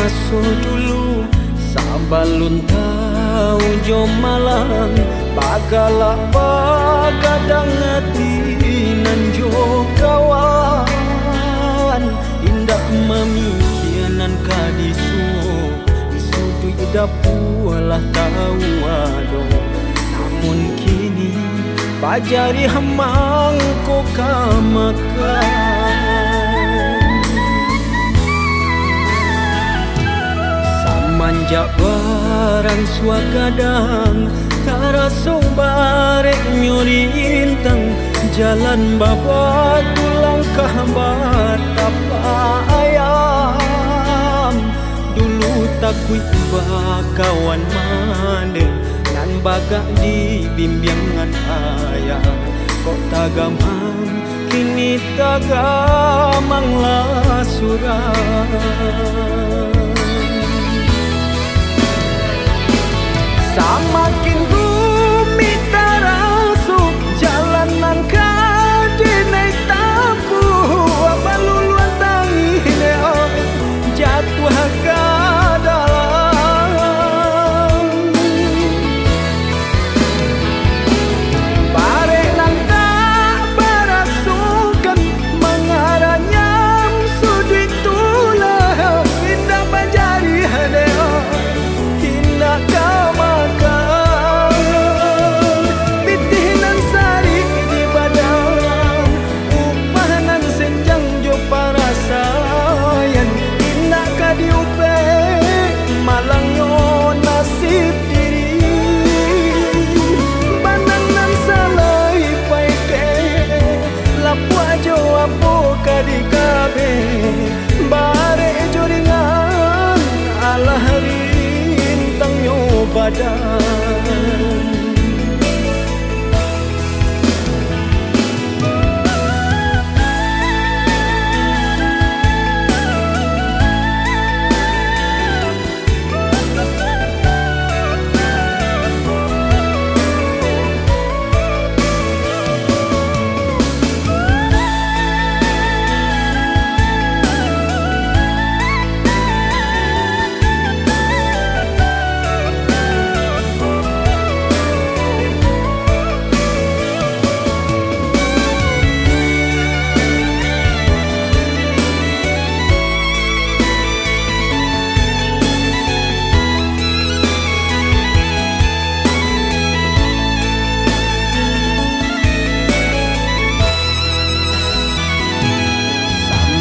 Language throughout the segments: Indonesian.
masa dulu sabalun tahu jom malang bagalah bagadang hati nan jo kawan indah memikianan kadisu isudu idapulah tahu ado namun kini bajari hamang ko kamakan manjak barang suagadang taraso barek nyuri intang jalan baba tulang kahbar tapa ayam dulu takui kawan mane nan bagak di bimbingan ayah kok tagamang kini tagamang lah surah samakin rumit terasuk jalanan kadinai tabu abaluluan tangi leo jatuh ke dalam barek nang tak berasukan mengaranya sudut tulah indah bajari leo indah kau di kabe bare joringan ala rintang yo badan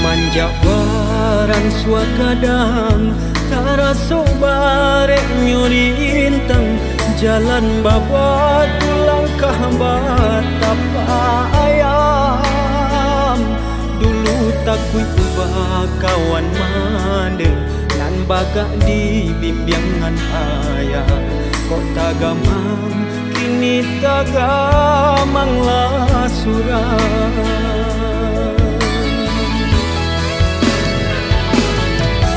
manjak barang suagadang taraso barek nyuri intang jalan baba tulang kahbar tapa ayam dulu takui kawan mande nan bagak di bimbingan ayah kok tagamang kini tagamang lah surah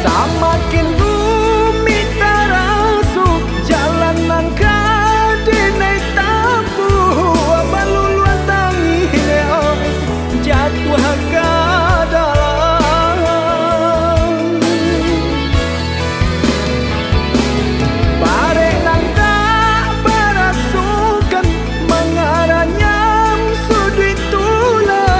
samakin rumit terasuk jalanan kadinai tabu abaluluan tangi leo jatuh ke dalam barek nang tak berasukan mengaranya sudut tulang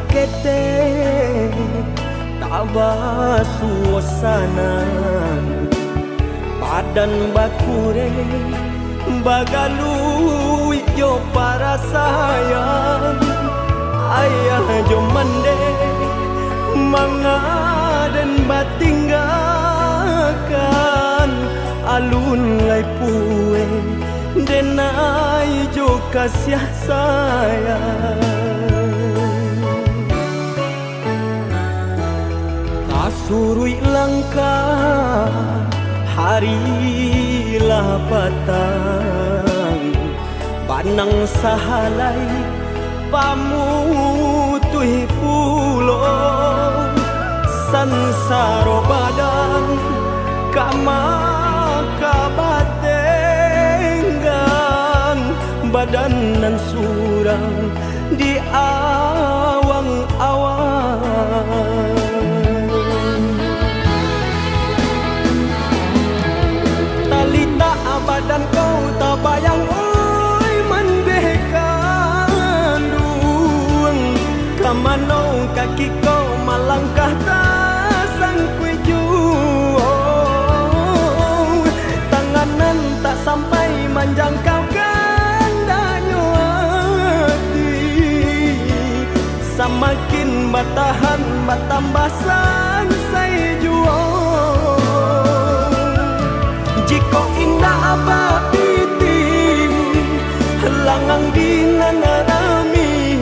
kete tabah suasana badan bakure bagalui jo para sayang ayah jo mande mangaden batinggakan alun lai pue denai jo kasih sayang surui langkah harilah patang panang sahalai pamutui pulo sansaro badan kama kabatenggan badan nan surang di awang-awang badan kau tak bayang oi menbekan duang kamanau kaki kau malangkah tak sangkui juang tanganan tak sampai menjangkau gandanya hati semakin bertahan bertambah sansai juang jika indah apa piting langang dinanarami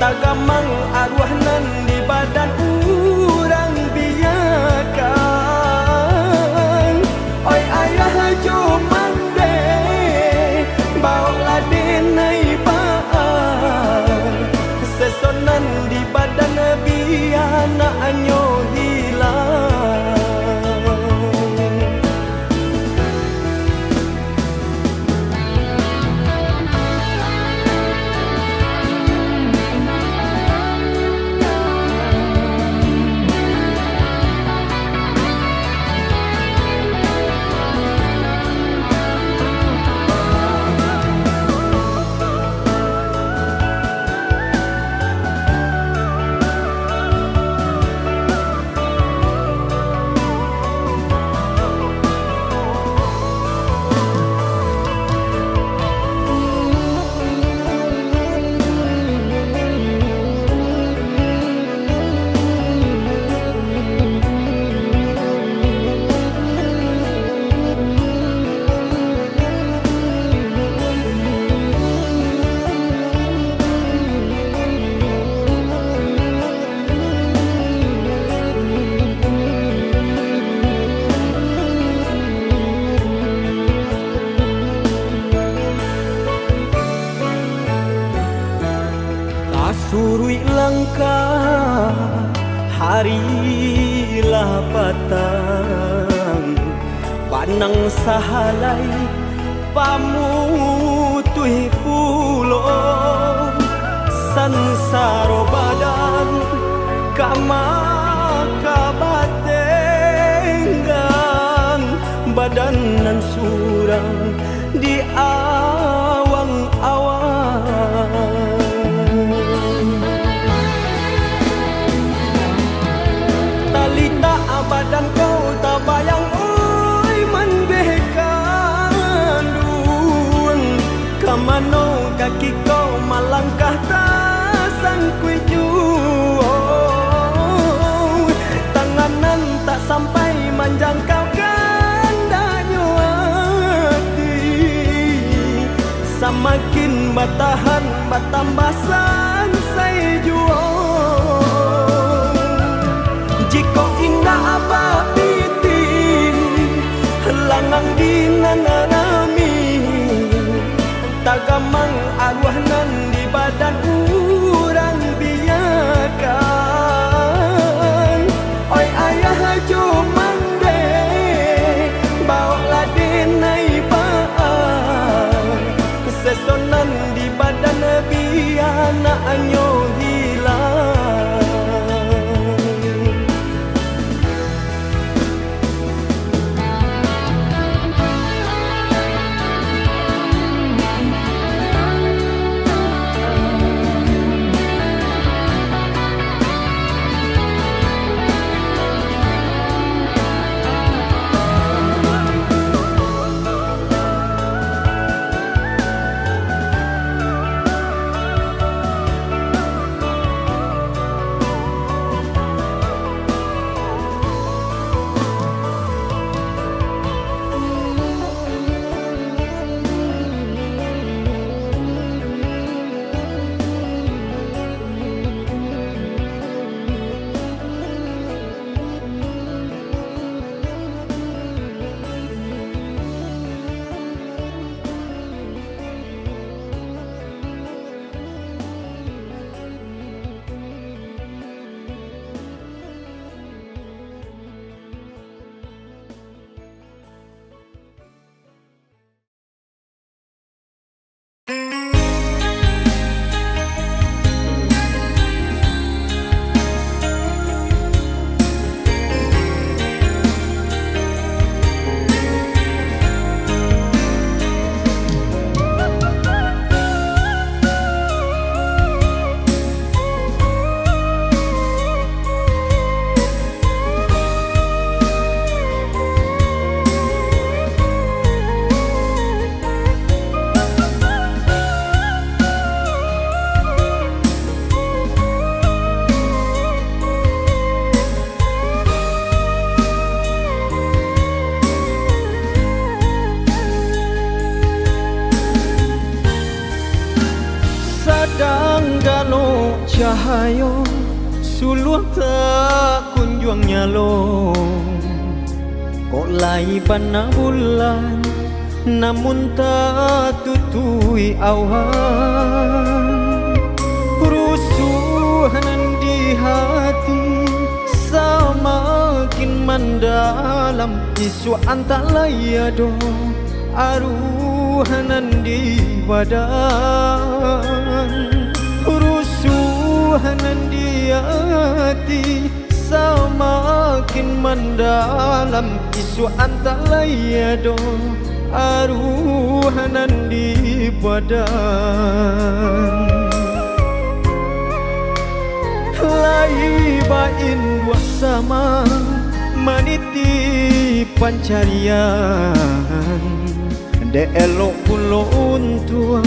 tagamang arwah nan di badan urang biakan oi ayah jo mande bawa denai baan sesonan di badan biana anyo hilang surui langkah harilah patang panang sahalai pamutui pulo sansaro badan kama kabatenggan badan nan surang di awang-awang badan kau tak bayang oi menbekan duang kamanau kaki kau malangkah tak sangkui juang tanganan tak sampai menjangkau gandanya hati semakin bertahan bertambah sansai juang jika indah apa piting langang dinanarami tagamang arwah nan di badan urang biakan oi ayah jo mande bawa denai baan sesonan di badan biana anyo hilang Danggalo cahayo suluh tak kunjung nyalong. Kok lai pana bulan namun tak tutui awan. Rusuhan di hati semakin mendalam. Isu antalayado aruhanan di badan. Rusuhanan di hati semakin mendalam. Isu antalayado aruhanan di badan. Lai bain dua sama maniti pancarian. De elok pulon tua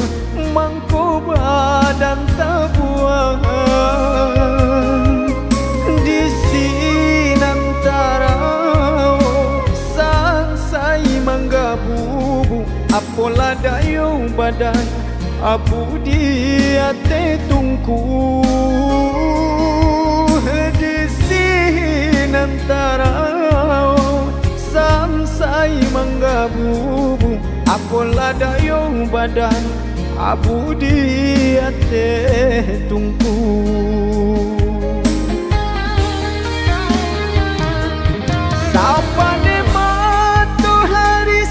mangko badan tabuan. Di sinantara sansai manggabubu apola dayo badan abu dia te tungku. Di sinantara sansai manggabubu apola dayo badan abu dia te tungku. Sapa de matahari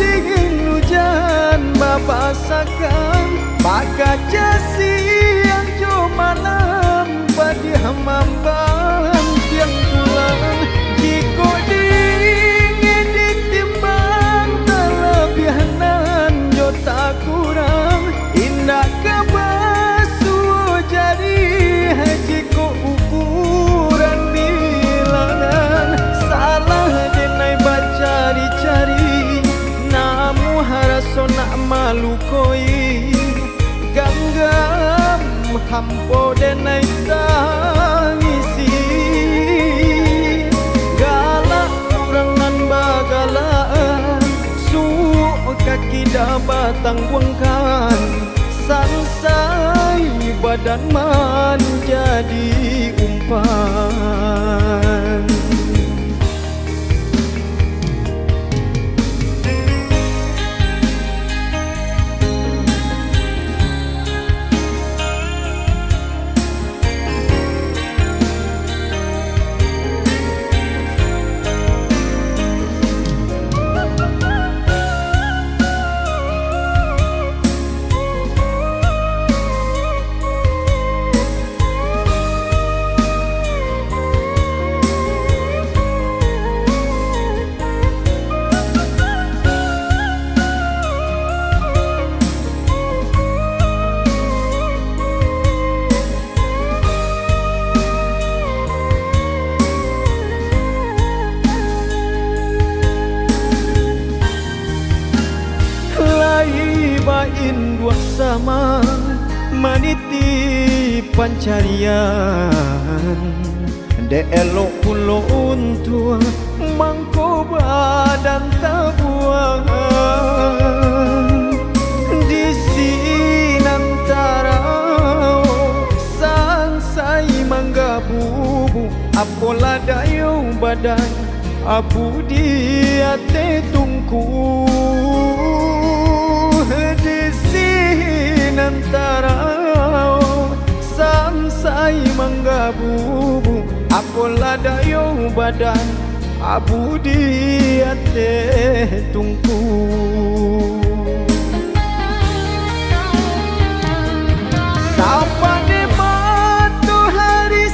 dingin hujan bapasakan. Bakaca siang jo malam padi hamamban tiang tulang. Jiko dingin ditimbang terlebihanan jo tak kurang. Indah kebasu jadi jiko ukuran bilangan. Salah denai bacari-cari namu haraso nak malu koi. Ganggam hampo denai tangisi. Galak urangan bagalaan suuk kaki dabatang buangkan. Sansai badan man jadi umpan. Bain dua sama maniti pancarian. De elok pulon tua mangko badan tabuan. Di sinantara sansai manggabubu apola dayo badan abu dia te tungku. Di sinantara sansai manggabubu apola dayo badan abu dia te tungku. Sapa de matahari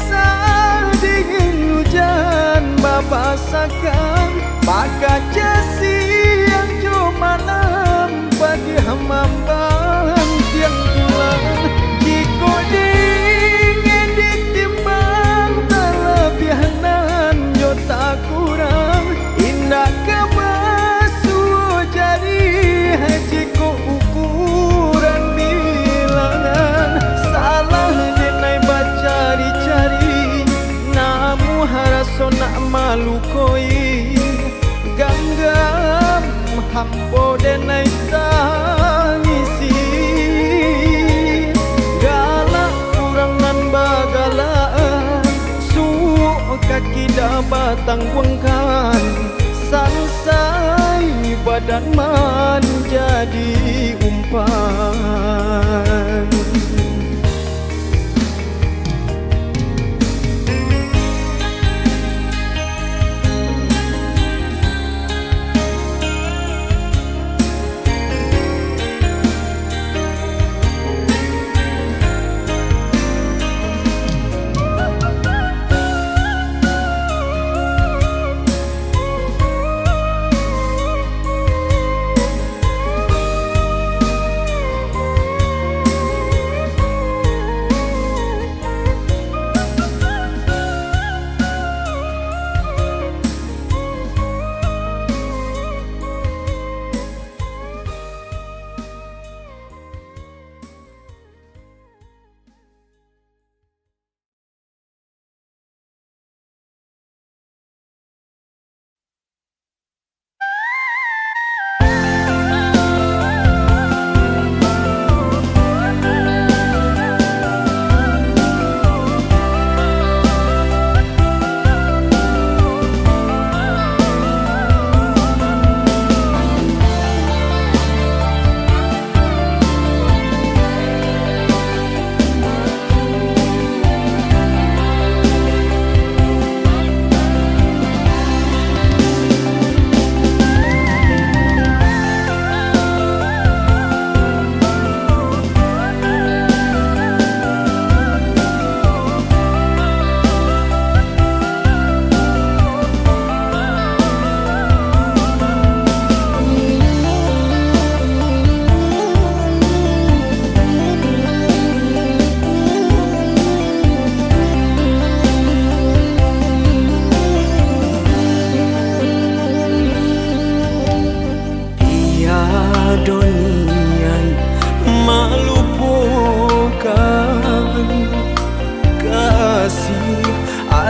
dingin hujan bapasakan. Bakaca siang jo malam padi hamamban tiang tulang. Jiko dingin ditimbang terlebihanan jo tak kurang. Indah kebasu jadi jiko ukuran bilangan. Salah denai bacari-cari namu haraso nak malu koi. Ganggam hampo denai tangisi. tangguangkan selesai badan menjadi umpan.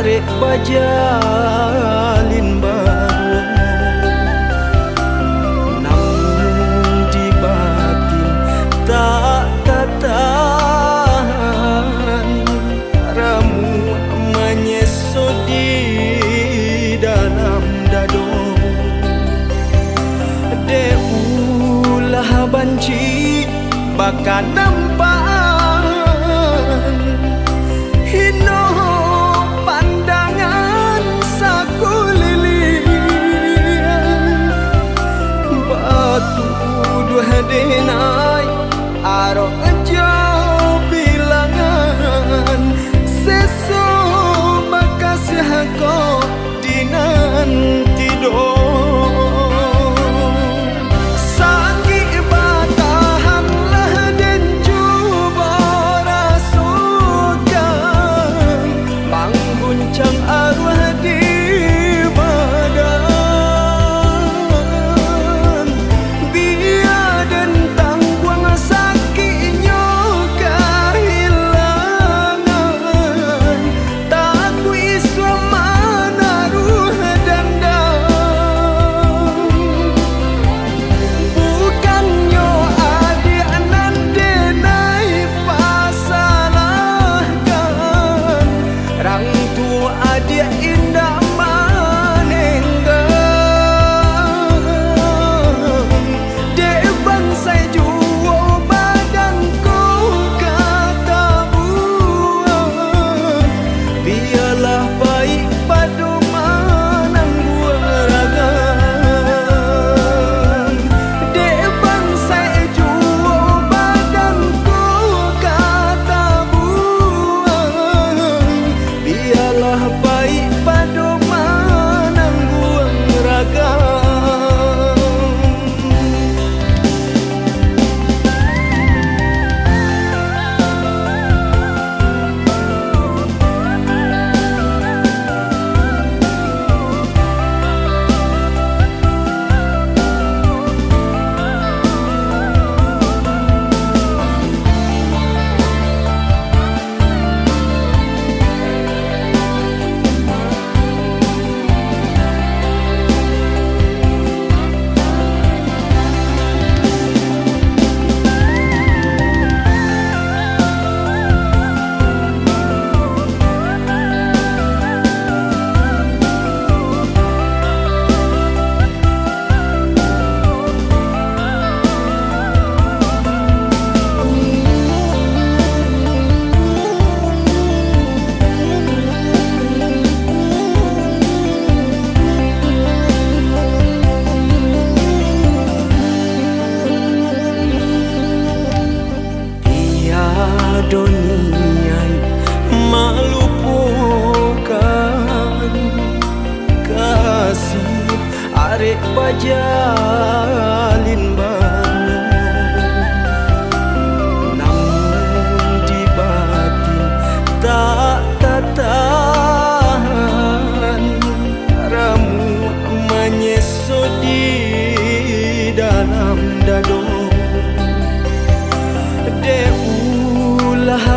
arek bajalin baru, namun di batin tak katahan ramu menyesot di dalam dado. Deulah banci bakal nampan hino pandangan sakulilian batu dua denai aro jauh bilangan seso makasih kau dinanti do.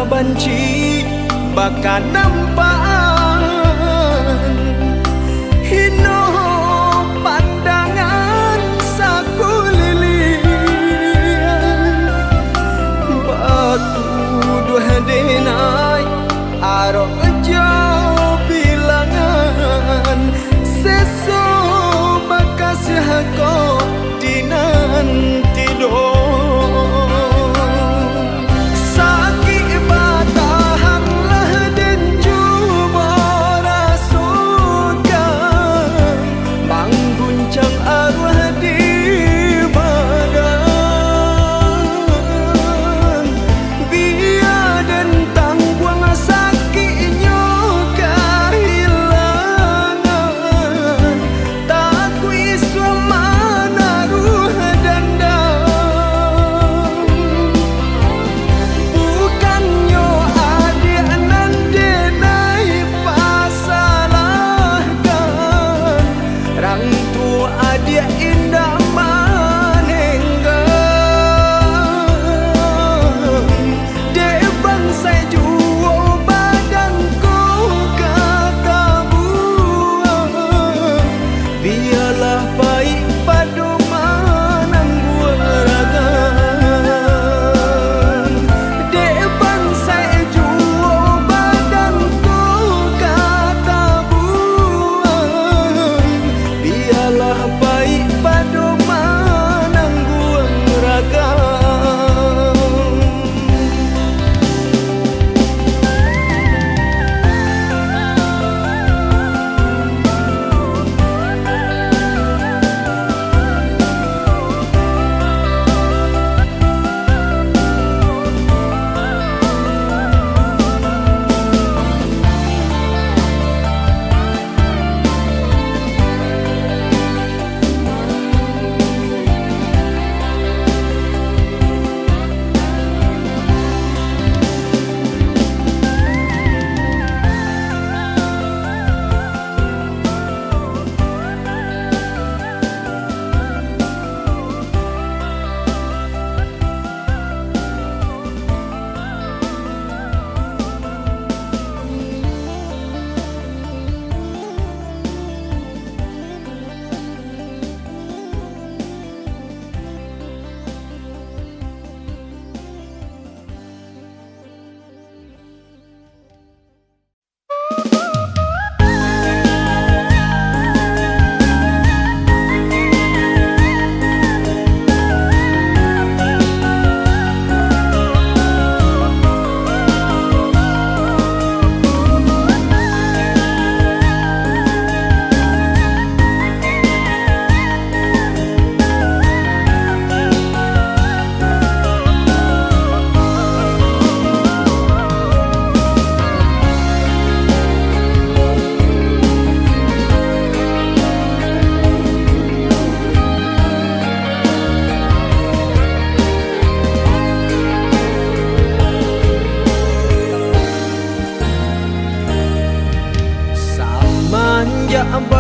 banci baka nampaan hino pandangan sakulilian batu dua denai aro ejo bilangan seso bakasih ko dinan tidur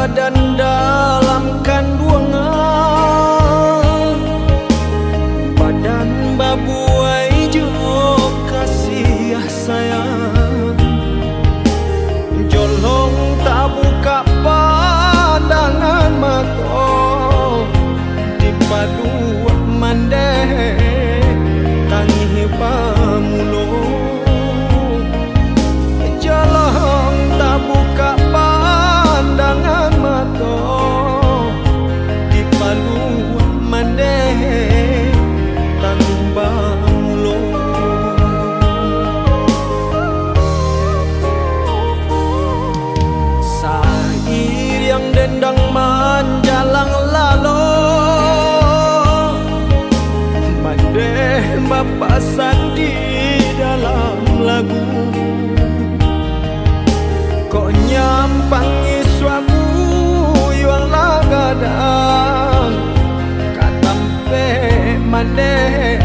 badan dalam kandungan badan babuai jo kasih sayang jolong tak buka pandangan mata di padu mandeh tangi pamulung jolong tak buka pandangan mata di padu mandeh tangi pamulung sair yang dendang menjalang lalu Bapak Sandi dalam lagu kok nyampangi suamu yang lagadang katampe maneh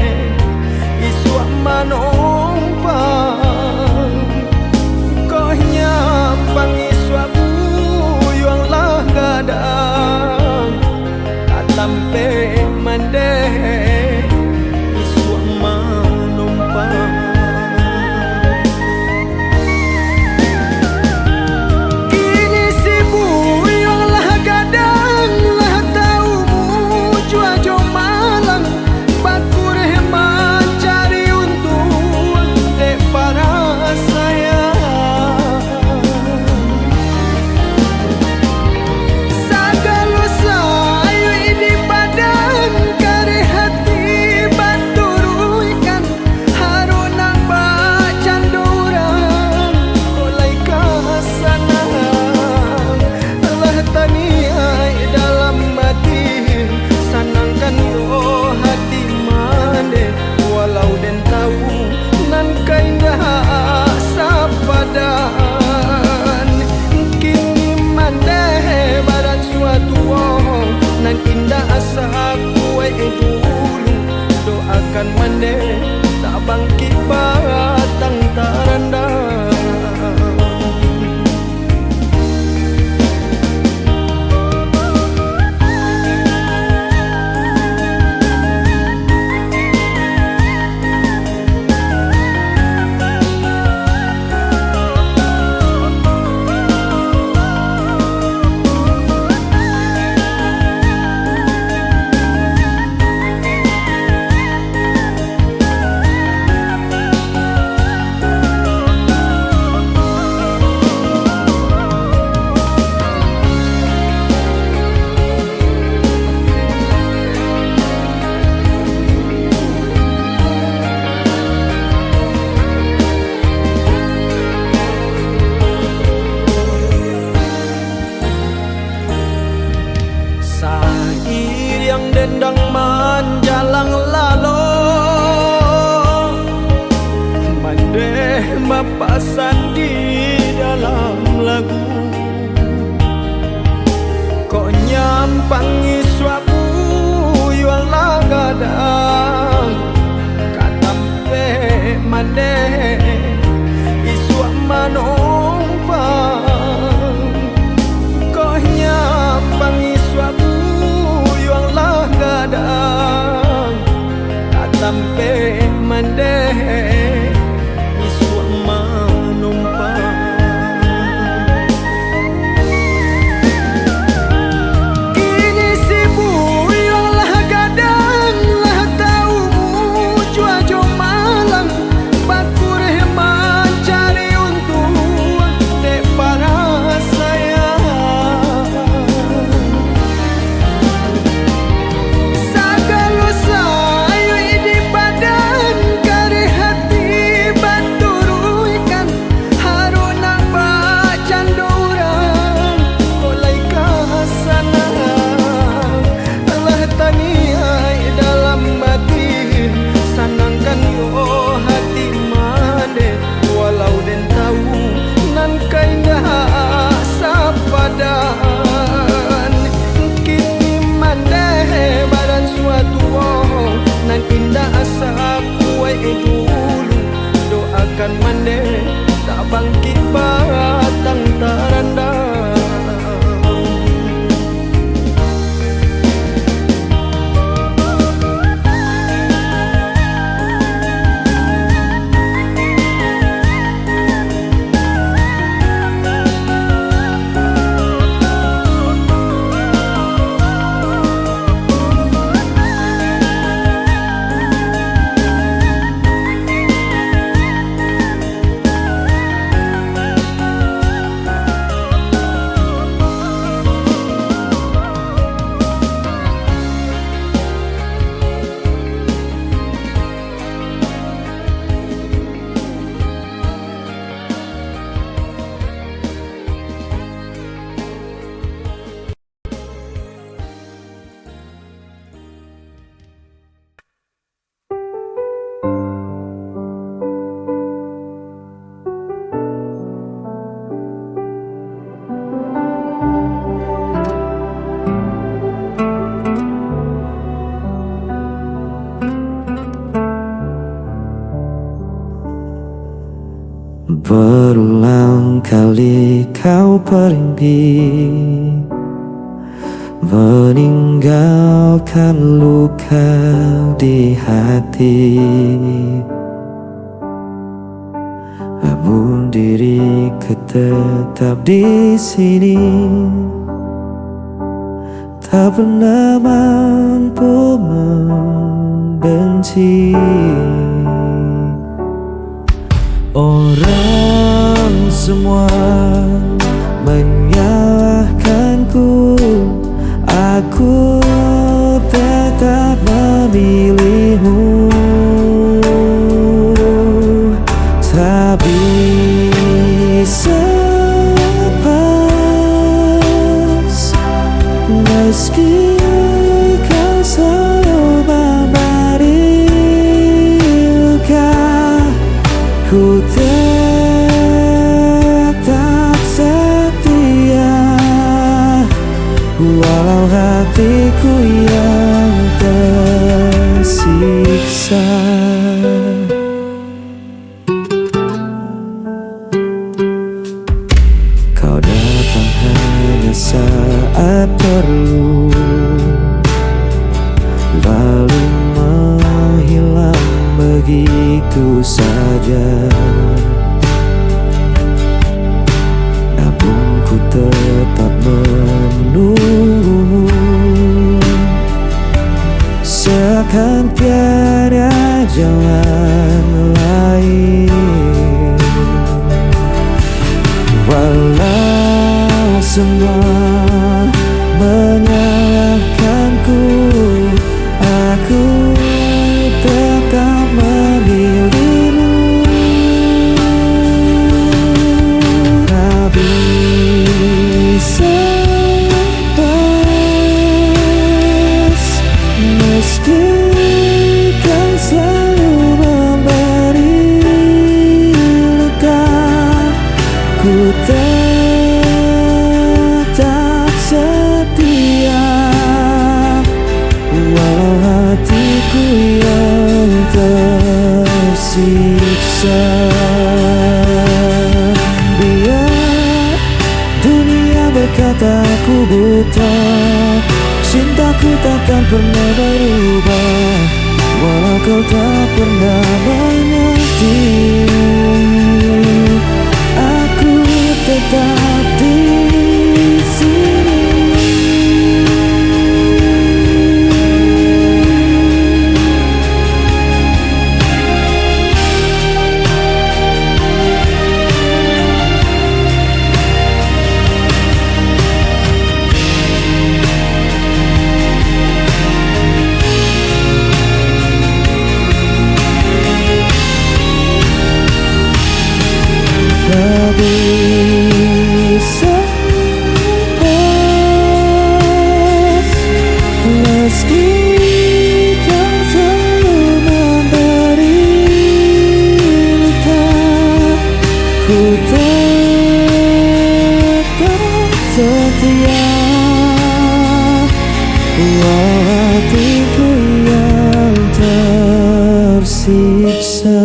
iswa manompang kok nyampangi suamu yang lagadang katampe maneh tahu nan kaindah sapadan kini mandeh baran suatu nan indah asa aku dulu doakan mandeh tak bangkit batang tarandang. Dendang menjalang lalu mandeh mapasan di dalam lagu kok nyampangi suapu yuang lagadang katampe mandeh isuak manumpang kok nyampangi suapu kadang katampe mandeh iswa manumpang kini sibuk yang lah kadang lah tahu jua jo malang bakur mencari untung dek para sayang doakan mandeh tak bangkit batang tarandang. Berulang kali kau pergi meninggalkan luka di hati. Namun diriku tetap di sini, tak pernah mampu membenci. Orang semua menyalahkanku, aku tetap memilihmu. Tak bisa lepas meski kau selalu memberi luka. ku tetap setia, walau hatiku yang tersiksa. Kau datang hanya saat perlu, lalu menghilang begitu saja. Namun ku tetap menunggumu, seakan tiada jalan lain. Walau semua menyalahkanku, aku tetap memilihmu. Tak bisa lepas, meski kau selalu memberi luka. Ku tetap setia, walau hatiku yang tersiksa. Biar dunia berkata aku buta, cintaku takkan pernah berubah, walau kau tak pernah mengerti. Aku tetap di sini. Tak bisa lepas, meski kau selalu memberi luka. Ku tetap setia, walau hatiku yang tersiksa.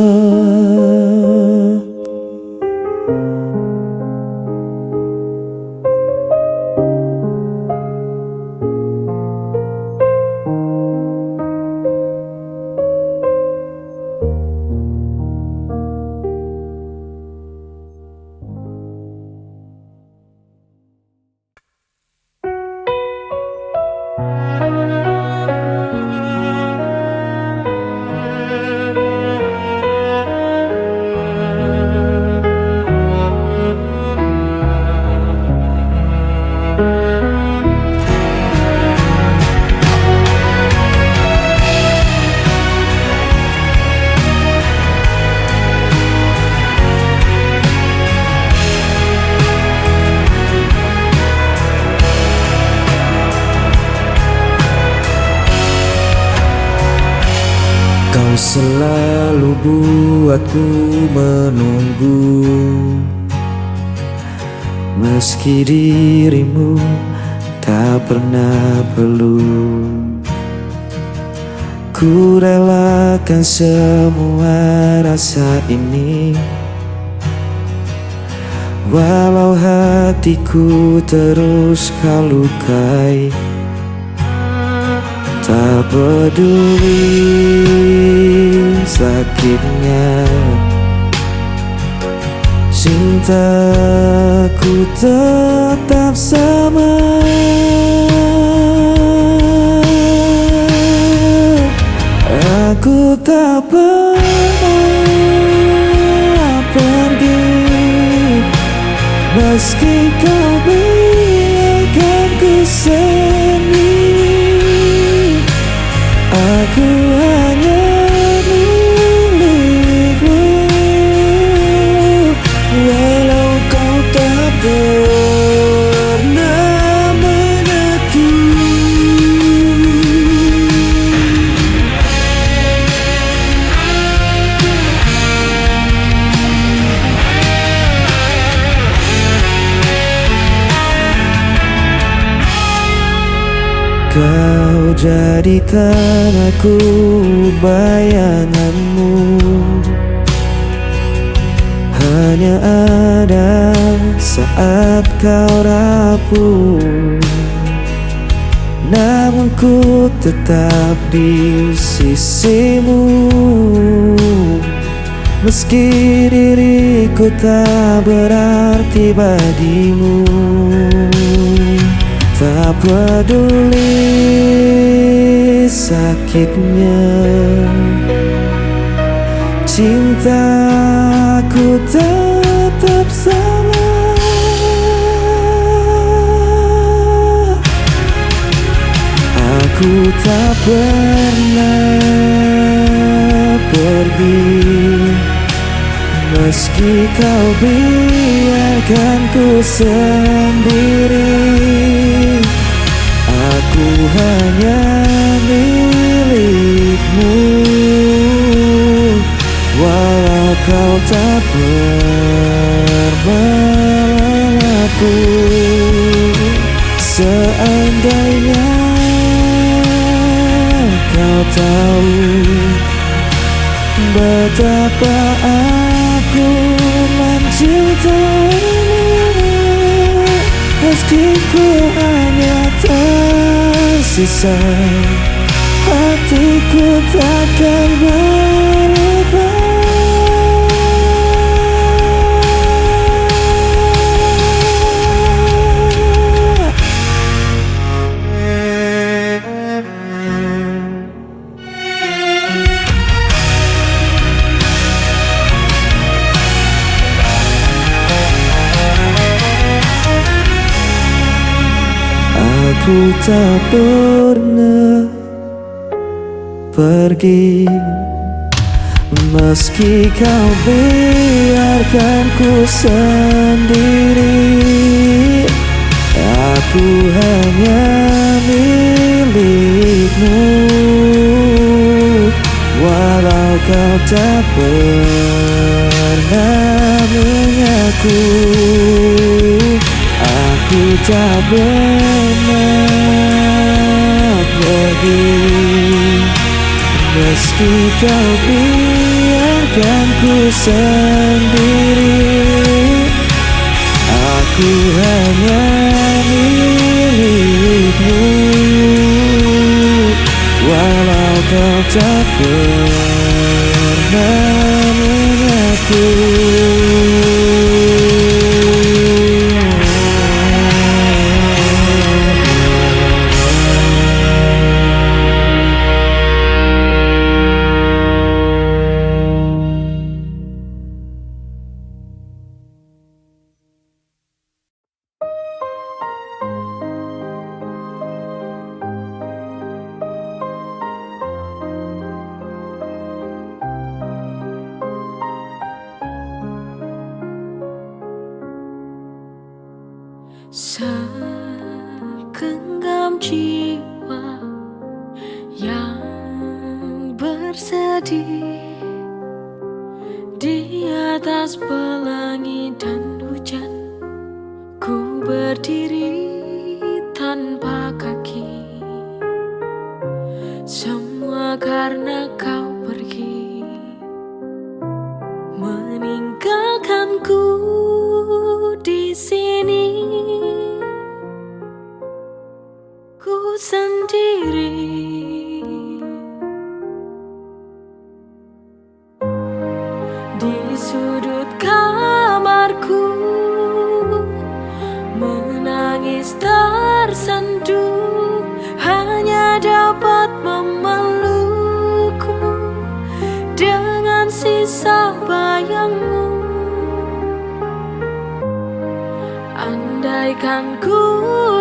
Kau selalu buatku menunggu, meski dirimu tak pernah perlu. Ku relakan semua rasa ini, walau hatiku terus kau lukai. Tak peduli sakitnya, cintaku tetap sama. Aku tak pernah pergi, meski kau biarkan ku sendiri. Aku hanya milikmu, walau kau tak pernah mengerti. Kau jadikan aku bayanganmu, hanya ada saat kau rapuh. Namun ku tetap di sisimu, meski diriku tak berarti bagimu. Tak peduli sakitnya, cintaku tetap sama. Aku tak pernah pergi, meski kau biarkan ku sendiri. Aku hanya milikmu, walau kau tak pernah aku. Seandainya kau tahu betapa aku mencintaimu, meski ku hanya tersisa, hatiku takkan berubah. Aku tak pernah pergi, meski kau biarkan ku sendiri. Aku hanya milikmu, walau kau tak pernah mengaku. Aku tak pernah pergi, meski kau biarkan ku sendiri. Aku hanya milikmu, walau kau tak pernah mengaku. Segenggam jiwa yang bersedih di atas pelangi dan hujan, ku berdiri tanpa kaki. Semua karena kau pergi, meninggalkanku di sini. Ku sendiri, di sudut kamarku, menangis tersenduh, hanya dapat memelukmu dengan sisa bayangmu. Andaikan ku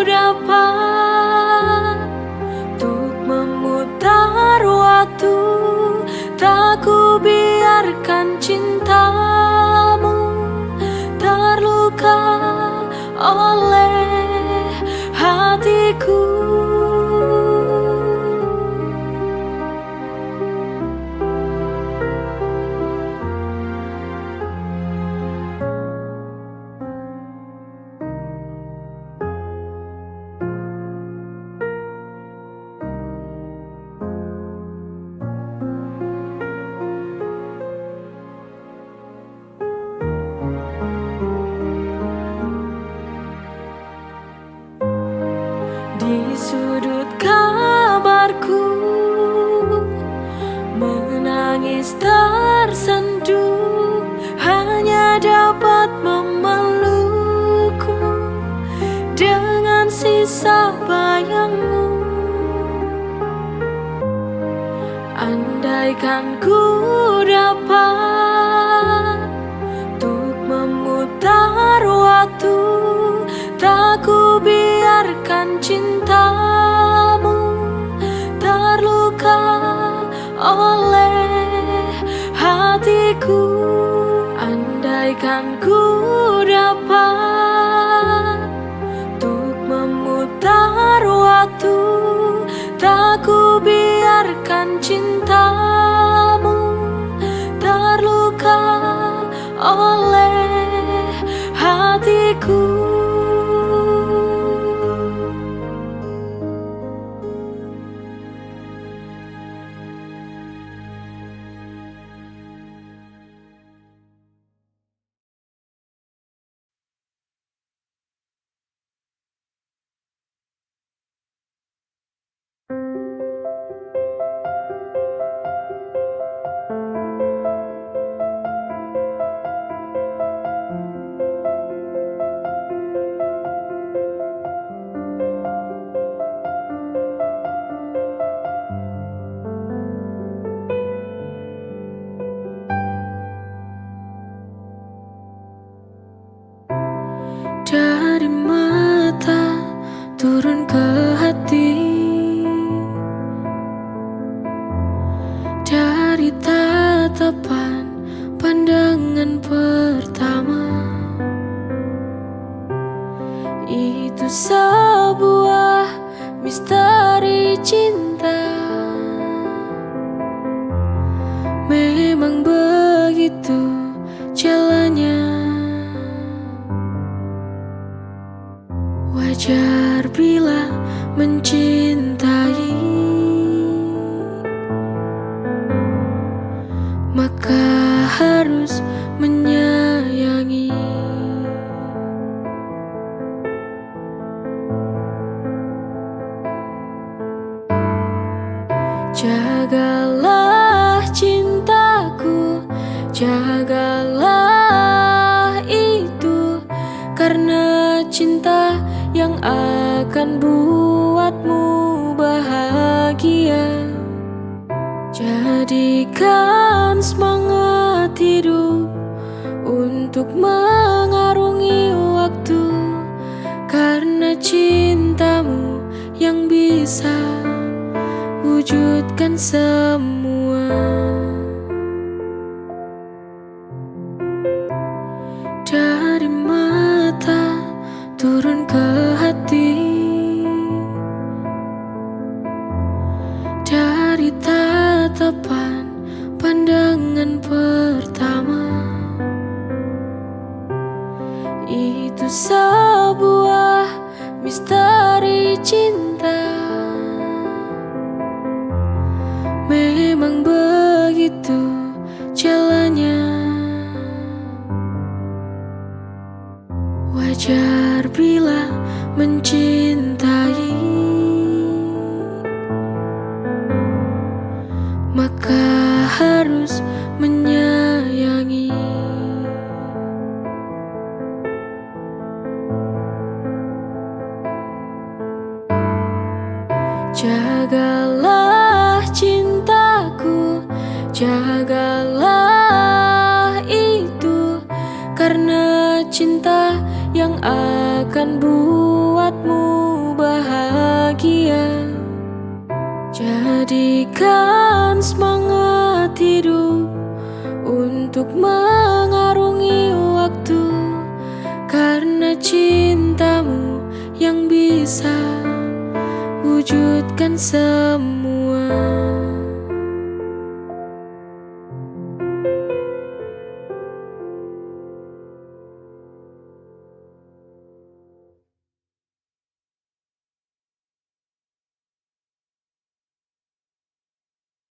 dapat untuk memutar waktu, tak ku biarkan cintamu terluka oleh hatiku. Andaikan ku dapat untuk memutar waktu, tak ku biarkan cintamu terluka oleh hatiku. Andaikan ku dapat untuk memutar waktu, tak ku biarkan cintamu terluka oleh hatiku. Dari mata turun ke hati, dari tatapan pandangan pertama. Itu sebuah misteri cinta. Memang begitu jalannya. Wajar bila mencintai, maka harus menyayangi. Jagalah cintaku, jagalah itu, karena cinta yang akan buatmu bahagia. Jadikan semangat hidup untuk mengarungi waktu, karena cintamu yang bisa wujudkan semua. Dari mata turun ke hati, dari tatapan pandangan pertama. Itu sebuah misteri cinta. Memang begitu jalannya. Wajar bila mencintai, maka harus menyayangi. Jagalah cintaku, jagalah itu, karena cinta yang akan buatmu bahagia. Jadikan semangat hidup untuk mengarungi waktu, karena cintamu yang bisa wujudkan semua.